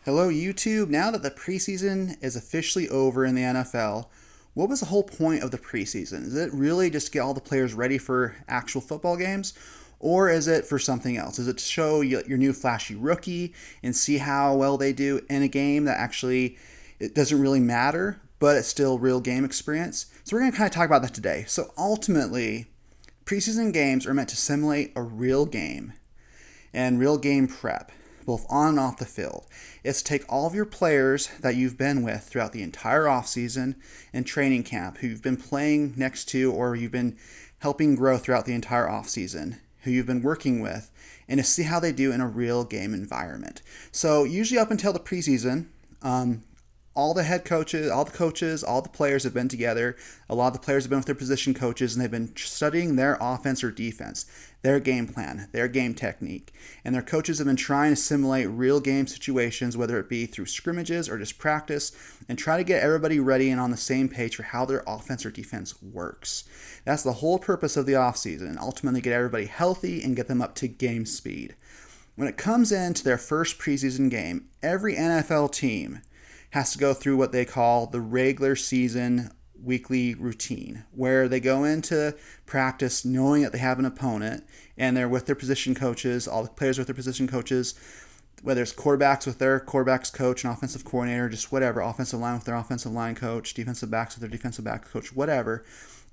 Hello, YouTube. Now that the preseason is officially over in the NFL, what was the whole point of the preseason? Is it really just to get all the players ready for actual football games? Or is it for something else? Is it to show your new flashy rookie and see how well they do in a game that actually it doesn't really matter, but it's still real game experience? So we're going to kind of talk about that today. So ultimately, preseason games are meant to simulate a real game and real game prep, both on and off the field. It's to take all of your players that you've been with throughout the entire offseason and training camp, who you've been playing next to or you've been helping grow throughout the entire offseason, who you've been working with, and to see how they do in a real game environment. So usually up until the preseason, all the head coaches, all the coaches, all the players have been together. A lot of the players have been with their position coaches, and they've been studying their offense or defense, their game plan, their game technique. And their coaches have been trying to simulate real game situations, whether it be through scrimmages or just practice, and try to get everybody ready and on the same page for how their offense or defense works. That's the whole purpose of the offseason, and ultimately get everybody healthy and get them up to game speed. When it comes into their first preseason game, every NFL team has to go through what they call the regular season weekly routine, where they go into practice knowing that they have an opponent and they're with their position coaches, all the players with their position coaches, whether it's quarterbacks with their quarterbacks coach, an offensive coordinator, just whatever, offensive line with their offensive line coach, defensive backs with their defensive back coach, whatever.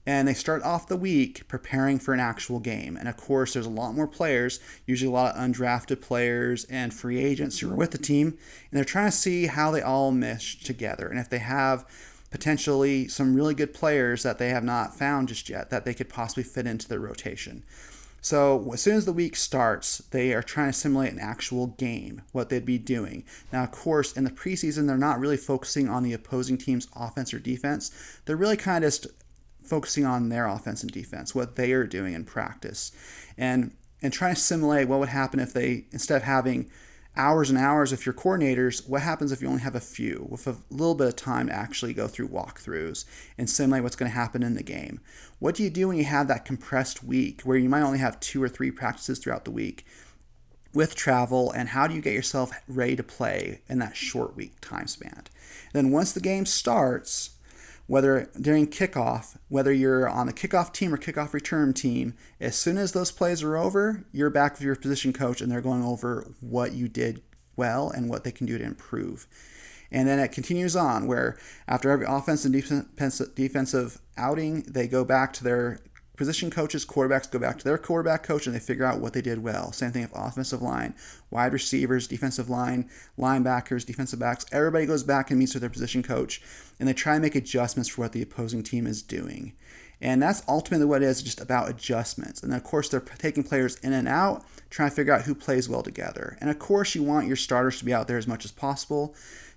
And they start off the week preparing for an actual game. And of course, there's a lot more players, usually a lot of undrafted players and free agents who are with the team. And they're trying to see how they all mesh together. And if they have potentially some really good players that they have not found just yet that they could possibly fit into their rotation. So as soon as the week starts, they are trying to simulate an actual game, what they'd be doing. Now, of course, in the preseason, they're not really focusing on the opposing team's offense or defense. They're really kind of just focusing on their offense and defense, what they are doing in practice, and trying to simulate what would happen if they, instead of having hours and hours of your coordinators, what happens if you only have a few with a little bit of time to actually go through walkthroughs and simulate what's going to happen in the game. What do you do when you have that compressed week where you might only have 2 or 3 practices throughout the week with travel, and how do you get yourself ready to play in that short week time span? Then once the game starts, whether during kickoff, whether you're on the kickoff team or kickoff return team, as soon as those plays are over, you're back with your position coach and they're going over what you did well and what they can do to improve. And then it continues on where after every offensive and defensive outing, they go back to their position coaches, quarterbacks go back to their quarterback coach, and they figure out what they did well. Same thing with offensive line, wide receivers, defensive line, linebackers, defensive backs. Everybody goes back and meets with their position coach, and they try and make adjustments for what the opposing team is doing. And that's ultimately what it is, just about adjustments. And of course, they're taking players in and out, trying to figure out who plays well together. And of course, you want your starters to be out there as much as possible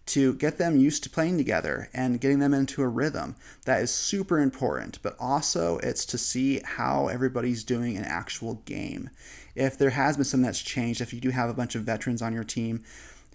to get them used to playing together and getting them into a rhythm. That is super important, but also it's to see how everybody's doing in actual game. If there has been something that's changed, if you do have a bunch of veterans on your team,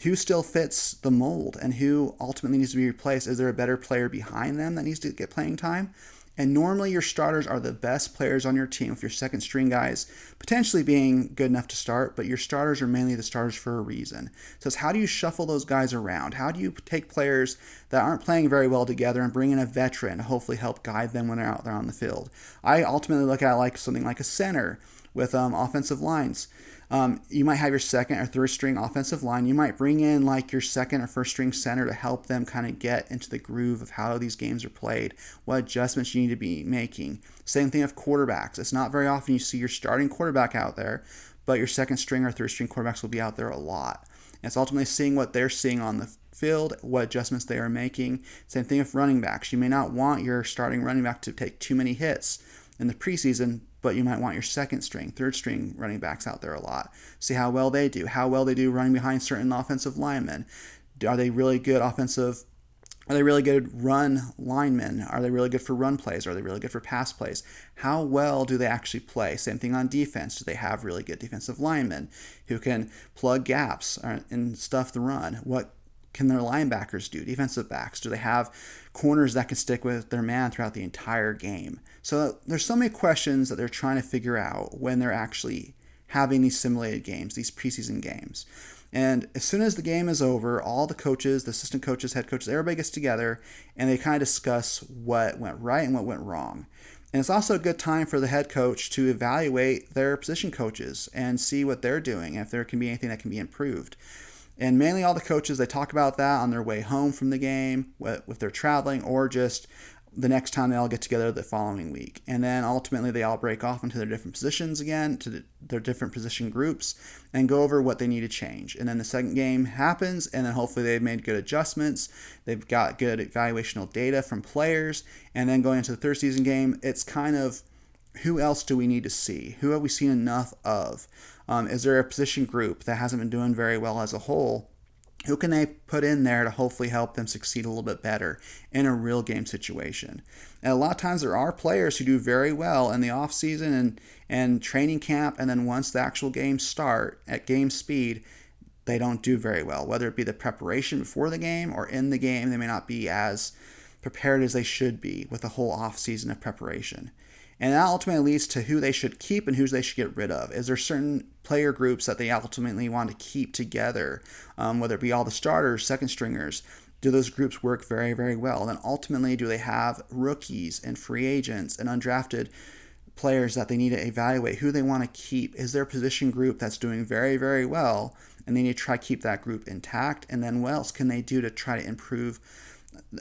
who still fits the mold and who ultimately needs to be replaced? Is there a better player behind them that needs to get playing time? And normally your starters are the best players on your team, with your second string guys potentially being good enough to start, but your starters are mainly the starters for a reason. So it's how do you shuffle those guys around? How do you take players that aren't playing very well together and bring in a veteran to hopefully help guide them when they're out there on the field? I ultimately look at it like something like a center with offensive lines. You might have your second or third string offensive line. You might bring in like your second or first string center to help them kind of get into the groove of how these games are played, what adjustments you need to be making. Same thing with quarterbacks. It's not very often you see your starting quarterback out there, but your second string or third string quarterbacks will be out there a lot. And it's ultimately seeing what they're seeing on the field, what adjustments they are making. Same thing with running backs. You may not want your starting running back to take too many hits in the preseason, but you might want your second string, third string running backs out there a lot. See how well they do running behind certain offensive linemen. Are they really good Are they really good run linemen? Are they really good for run plays? Are they really good for pass plays? How well do they actually play? Same thing on defense. Do they have really good defensive linemen who can plug gaps and stuff the run? What can their linebackers do? Defensive backs, do they have corners that can stick with their man throughout the entire game? So there's so many questions that they're trying to figure out when they're actually having these simulated games, these preseason games. And as soon as the game is over, all the coaches, the assistant coaches, head coaches, everybody gets together and they kind of discuss what went right and what went wrong. And it's also a good time for the head coach to evaluate their position coaches and see what they're doing, and if there can be anything that can be improved. And mainly all the coaches, they talk about that on their way home from the game, if they're traveling, or just the next time they all get together the following week. And then ultimately they all break off into their different positions again, to their different position groups, and go over what they need to change. And then the second game happens, and then hopefully they've made good adjustments. They've got good evaluational data from players. And then going into the third season game, it's kind of, who else do we need to see? Who have we seen enough of? Is there a position group that hasn't been doing very well as a whole? Who can they put in there to hopefully help them succeed a little bit better in a real game situation? And a lot of times there are players who do very well in the off season and training camp, and then once the actual games start at game speed, they don't do very well. Whether it be the preparation before the game or in the game, they may not be as prepared as they should be with the whole off season of preparation. And that ultimately leads to who they should keep and who they should get rid of. Is there certain player groups that they ultimately want to keep together, whether it be all the starters, second stringers? Do those groups work very, very well? And then ultimately, do they have rookies and free agents and undrafted players that they need to evaluate who they want to keep? Is there a position group that's doing very, very well, and they need to try to keep that group intact? And then what else can they do to try to improve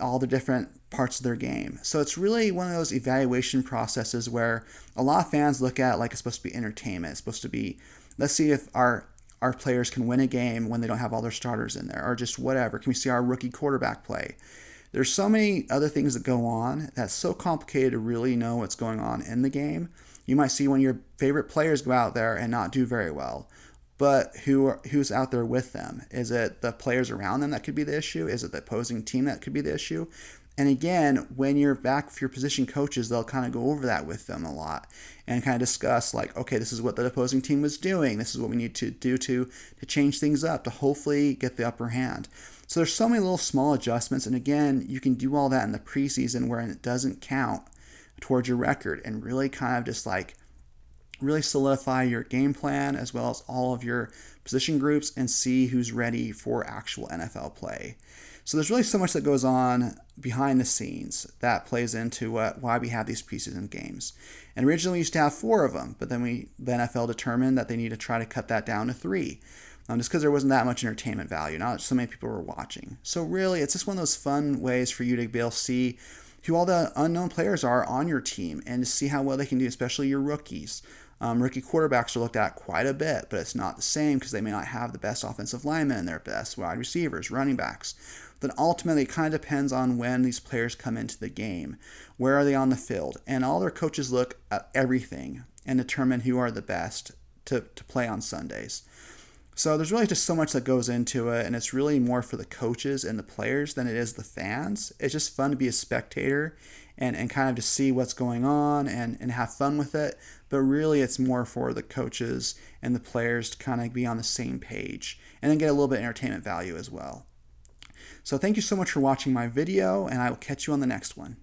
all the different parts of their game? So it's really one of those evaluation processes where a lot of fans look at like it's supposed to be entertainment. It's supposed to be, let's see if our players can win a game when they don't have all their starters in there, or just whatever. Can we see our rookie quarterback play? There's so many other things that go on that's so complicated to really know what's going on in the game. You might see one of your favorite players go out there and not do very well. But who's out there with them? Is it the players around them that could be the issue? Is it the opposing team that could be the issue? And again, when you're back with your position coaches, they'll kind of go over that with them a lot and kind of discuss like, okay, this is what the opposing team was doing. This is what we need to do to change things up to hopefully get the upper hand. So there's so many little small adjustments. And again, you can do all that in the preseason where it doesn't count towards your record, and really kind of just like really solidify your game plan as well as all of your position groups and see who's ready for actual NFL play. So there's really so much that goes on behind the scenes that plays into why we have these preseason games. And originally we used to have 4 of them, but then the NFL determined that they need to try to cut that down to 3. Just because there wasn't that much entertainment value, not so many people were watching. So really, it's just one of those fun ways for you to be able to see who all the unknown players are on your team and to see how well they can do, especially your rookies. Rookie quarterbacks are looked at quite a bit, but it's not the same because they may not have the best offensive linemen and their best wide receivers, running backs. Then ultimately, it kind of depends on when these players come into the game. Where are they on the field? And all their coaches look at everything and determine who are the best to play on Sundays. So there's really just so much that goes into it, and it's really more for the coaches and the players than it is the fans. It's just fun to be a spectator and kind of to see what's going on and have fun with it. But really, it's more for the coaches and the players to kind of be on the same page and then get a little bit of entertainment value as well. So thank you so much for watching my video, and I will catch you on the next one.